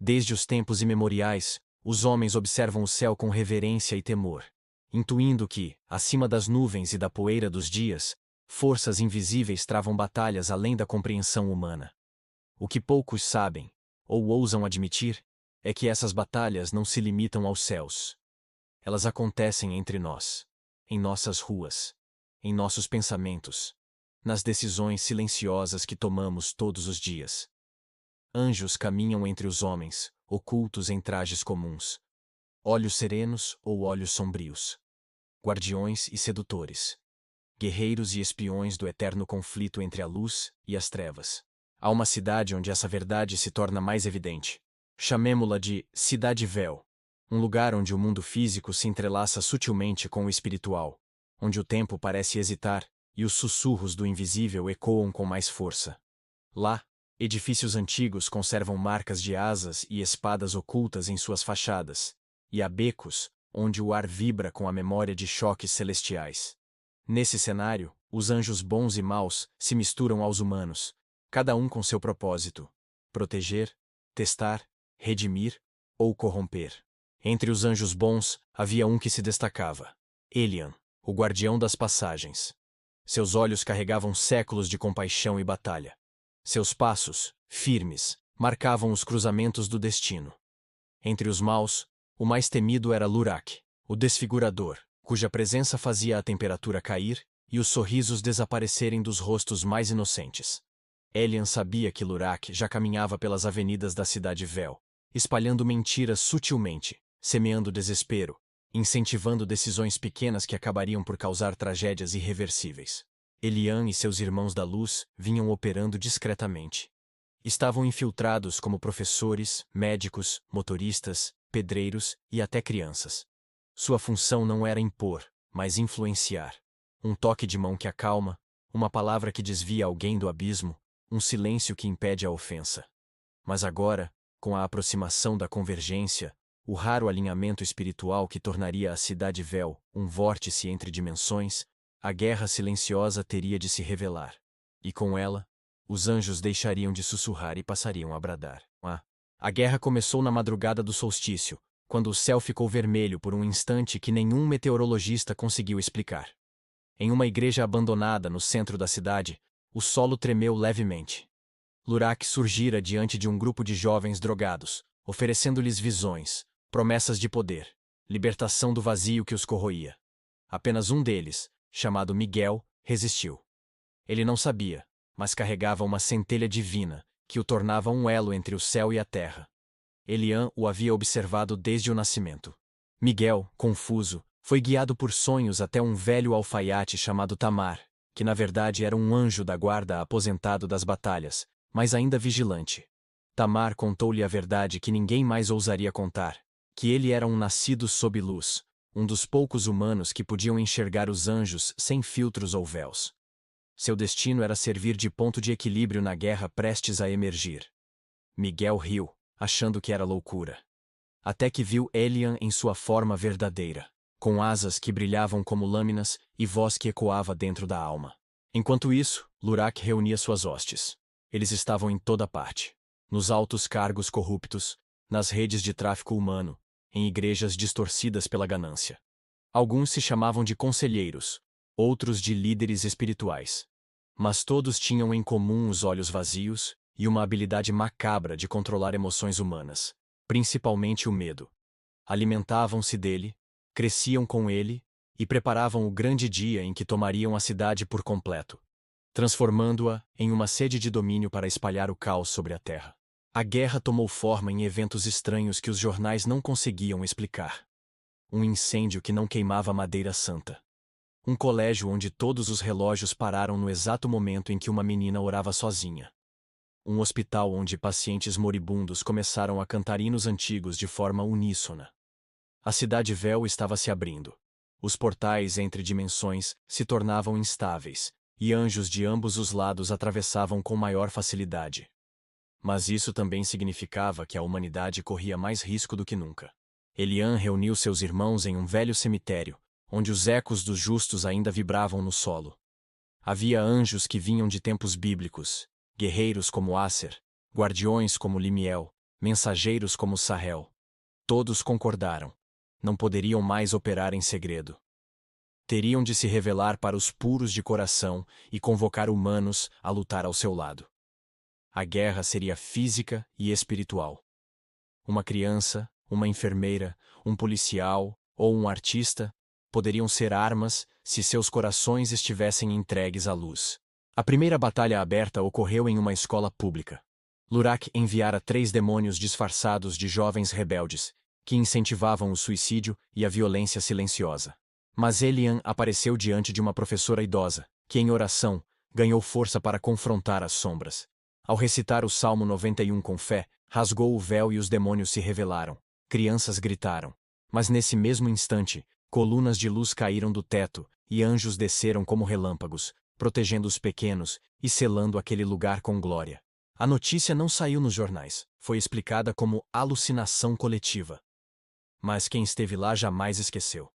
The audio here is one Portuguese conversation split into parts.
Desde os tempos imemoriais, os homens observam o céu com reverência e temor, intuindo que, acima das nuvens e da poeira dos dias, forças invisíveis travam batalhas além da compreensão humana. O que poucos sabem, ou ousam admitir, é que essas batalhas não se limitam aos céus. Elas acontecem entre nós, em nossas ruas, em nossos pensamentos, nas decisões silenciosas que tomamos todos os dias. Anjos caminham entre os homens, ocultos em trajes comuns. Olhos serenos ou olhos sombrios. Guardiões e sedutores. Guerreiros e espiões do eterno conflito entre a luz e as trevas. Há uma cidade onde essa verdade se torna mais evidente. Chamemo-la de Cidade Véu. Um lugar onde o mundo físico se entrelaça sutilmente com o espiritual, onde o tempo parece hesitar e os sussurros do invisível ecoam com mais força. Lá, edifícios antigos conservam marcas de asas e espadas ocultas em suas fachadas, e há becos onde o ar vibra com a memória de choques celestiais. Nesse cenário, os anjos bons e maus se misturam aos humanos, cada um com seu propósito: proteger, testar, redimir ou corromper. Entre os anjos bons, havia um que se destacava: Elian, o guardião das passagens. Seus olhos carregavam séculos de compaixão e batalha. Seus passos, firmes, marcavam os cruzamentos do destino. Entre os maus, o mais temido era Lurak, o desfigurador, cuja presença fazia a temperatura cair e os sorrisos desaparecerem dos rostos mais inocentes. Elian sabia que Lurak já caminhava pelas avenidas da Cidade Véu, espalhando mentiras sutilmente, semeando desespero, incentivando decisões pequenas que acabariam por causar tragédias irreversíveis. Elian e seus irmãos da luz vinham operando discretamente. Estavam infiltrados como professores, médicos, motoristas, pedreiros e até crianças. Sua função não era impor, mas influenciar. Um toque de mão que acalma, uma palavra que desvia alguém do abismo, um silêncio que impede a ofensa. Mas agora, com a aproximação da convergência, o raro alinhamento espiritual que tornaria a Cidade Véu um vórtice entre dimensões, a guerra silenciosa teria de se revelar. E com ela, os anjos deixariam de sussurrar e passariam a bradar. A guerra começou na madrugada do solstício, quando o céu ficou vermelho por um instante que nenhum meteorologista conseguiu explicar. Em uma igreja abandonada no centro da cidade, o solo tremeu levemente. Lurak surgira diante de um grupo de jovens drogados, oferecendo-lhes visões, promessas de poder, libertação do vazio que os corroía. Apenas um deles, chamado Miguel, resistiu. Ele não sabia, mas carregava uma centelha divina, que o tornava um elo entre o céu e a terra. Elian o havia observado desde o nascimento. Miguel, confuso, foi guiado por sonhos até um velho alfaiate chamado Tamar, que na verdade era um anjo da guarda aposentado das batalhas, mas ainda vigilante. Tamar contou-lhe a verdade que ninguém mais ousaria contar, que ele era um nascido sob luz, um dos poucos humanos que podiam enxergar os anjos sem filtros ou véus. Seu destino era servir de ponto de equilíbrio na guerra prestes a emergir. Miguel riu, achando que era loucura. Até que viu Elian em sua forma verdadeira, com asas que brilhavam como lâminas e voz que ecoava dentro da alma. Enquanto isso, Lurak reunia suas hostes. Eles estavam em toda parte. Nos altos cargos corruptos, nas redes de tráfico humano, em igrejas distorcidas pela ganância. Alguns se chamavam de conselheiros, outros de líderes espirituais. Mas todos tinham em comum os olhos vazios e uma habilidade macabra de controlar emoções humanas, principalmente o medo. Alimentavam-se dele, cresciam com ele e preparavam o grande dia em que tomariam a cidade por completo, transformando-a em uma sede de domínio para espalhar o caos sobre a terra. A guerra tomou forma em eventos estranhos que os jornais não conseguiam explicar. Um incêndio que não queimava madeira santa. Um colégio onde todos os relógios pararam no exato momento em que uma menina orava sozinha. Um hospital onde pacientes moribundos começaram a cantar hinos antigos de forma uníssona. A Cidade Véu estava se abrindo. Os portais entre dimensões se tornavam instáveis, e anjos de ambos os lados atravessavam com maior facilidade. Mas isso também significava que a humanidade corria mais risco do que nunca. Elian reuniu seus irmãos em um velho cemitério, onde os ecos dos justos ainda vibravam no solo. Havia anjos que vinham de tempos bíblicos, guerreiros como Acer, guardiões como Limiel, mensageiros como Sahel. Todos concordaram. Não poderiam mais operar em segredo. Teriam de se revelar para os puros de coração e convocar humanos a lutar ao seu lado. A guerra seria física e espiritual. Uma criança, uma enfermeira, um policial ou um artista poderiam ser armas se seus corações estivessem entregues à luz. A primeira batalha aberta ocorreu em uma escola pública. Lurak enviara 3 demônios disfarçados de jovens rebeldes, que incentivavam o suicídio e a violência silenciosa. Mas Elian apareceu diante de uma professora idosa, que em oração ganhou força para confrontar as sombras. Ao recitar o Salmo 91 com fé, rasgou o véu e os demônios se revelaram. Crianças gritaram. Mas nesse mesmo instante, colunas de luz caíram do teto, e anjos desceram como relâmpagos, protegendo os pequenos e selando aquele lugar com glória. A notícia não saiu nos jornais, foi explicada como alucinação coletiva. Mas quem esteve lá jamais esqueceu.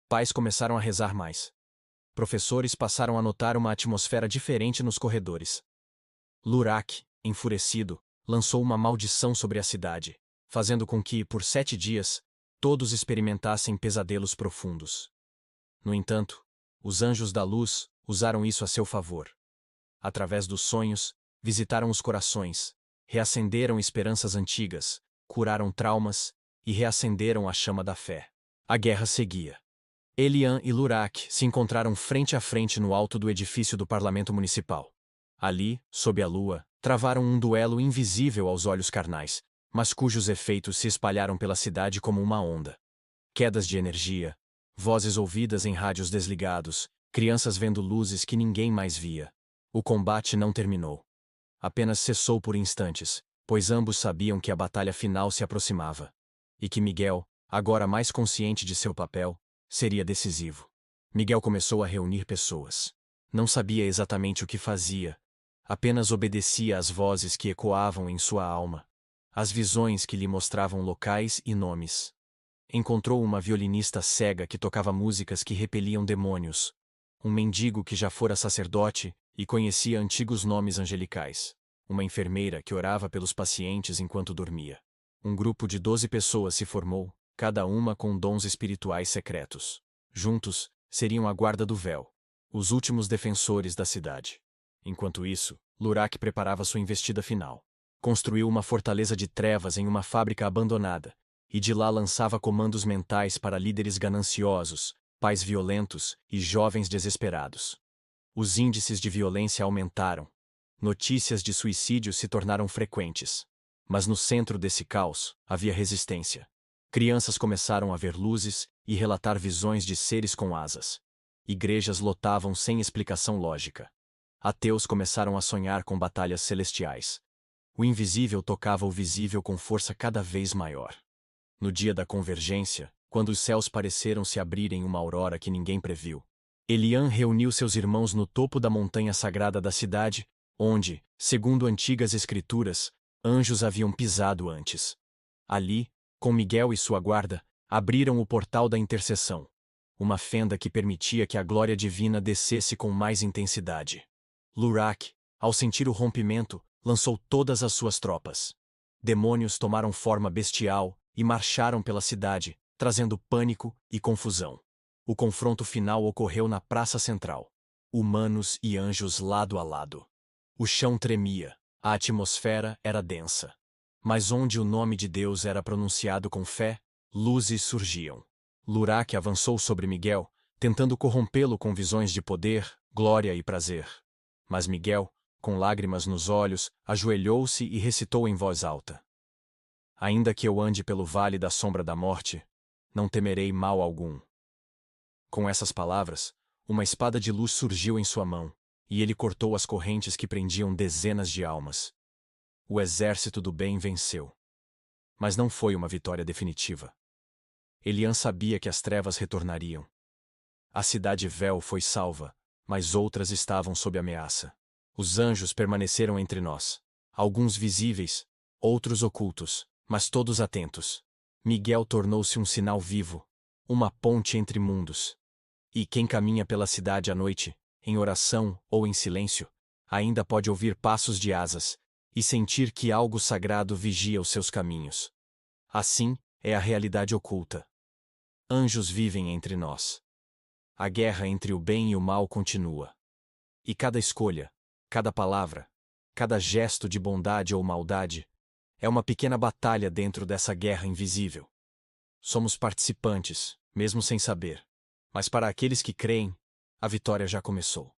Pais começaram a rezar mais. Professores passaram a notar uma atmosfera diferente nos corredores. Lurak, enfurecido, lançou uma maldição sobre a cidade, fazendo com que, por 7 dias, todos experimentassem pesadelos profundos. No entanto, os anjos da luz usaram isso a seu favor. Através dos sonhos, visitaram os corações, reacenderam esperanças antigas, curaram traumas e reacenderam a chama da fé. A guerra seguia. Elian e Lurak se encontraram frente a frente no alto do edifício do parlamento municipal. Ali, sob a lua, travaram um duelo invisível aos olhos carnais, mas cujos efeitos se espalharam pela cidade como uma onda. Quedas de energia, vozes ouvidas em rádios desligados, crianças vendo luzes que ninguém mais via. O combate não terminou. Apenas cessou por instantes, pois ambos sabiam que a batalha final se aproximava. E que Miguel, agora mais consciente de seu papel, seria decisivo. Miguel começou a reunir pessoas. Não sabia exatamente o que fazia. Apenas obedecia às vozes que ecoavam em sua alma. Às visões que lhe mostravam locais e nomes. Encontrou uma violinista cega que tocava músicas que repeliam demônios. Um mendigo que já fora sacerdote e conhecia antigos nomes angelicais. Uma enfermeira que orava pelos pacientes enquanto dormia. Um grupo de 12 pessoas se formou, cada uma com dons espirituais secretos. Juntos, seriam a guarda do véu, os últimos defensores da cidade. Enquanto isso, Lurak preparava sua investida final. Construiu uma fortaleza de trevas em uma fábrica abandonada, e de lá lançava comandos mentais para líderes gananciosos, pais violentos e jovens desesperados. Os índices de violência aumentaram. Notícias de suicídio se tornaram frequentes. Mas no centro desse caos, havia resistência. Crianças começaram a ver luzes e relatar visões de seres com asas. Igrejas lotavam sem explicação lógica. Ateus começaram a sonhar com batalhas celestiais. O invisível tocava o visível com força cada vez maior. No dia da convergência, quando os céus pareceram se abrir em uma aurora que ninguém previu, Elian reuniu seus irmãos no topo da montanha sagrada da cidade, onde, segundo antigas escrituras, anjos haviam pisado antes. Ali, com Miguel e sua guarda, abriram o portal da intercessão, uma fenda que permitia que a glória divina descesse com mais intensidade. Lurak, ao sentir o rompimento, lançou todas as suas tropas. Demônios tomaram forma bestial e marcharam pela cidade, trazendo pânico e confusão. O confronto final ocorreu na praça central. Humanos e anjos lado a lado. O chão tremia, a atmosfera era densa. Mas onde o nome de Deus era pronunciado com fé, luzes surgiam. Lurak avançou sobre Miguel, tentando corrompê-lo com visões de poder, glória e prazer. Mas Miguel, com lágrimas nos olhos, ajoelhou-se e recitou em voz alta: Ainda que eu ande pelo vale da sombra da morte, não temerei mal algum. Com essas palavras, uma espada de luz surgiu em sua mão, e ele cortou as correntes que prendiam dezenas de almas. O exército do bem venceu. Mas não foi uma vitória definitiva. Elian sabia que as trevas retornariam. A cidade véu foi salva, mas outras estavam sob ameaça. Os anjos permaneceram entre nós, alguns visíveis, outros ocultos, mas todos atentos. Miguel tornou-se um sinal vivo, uma ponte entre mundos. E quem caminha pela cidade à noite, em oração ou em silêncio, ainda pode ouvir passos de asas e sentir que algo sagrado vigia os seus caminhos. Assim é a realidade oculta. Anjos vivem entre nós. A guerra entre o bem e o mal continua. E cada escolha, cada palavra, cada gesto de bondade ou maldade, é uma pequena batalha dentro dessa guerra invisível. Somos participantes, mesmo sem saber. Mas para aqueles que creem, a vitória já começou.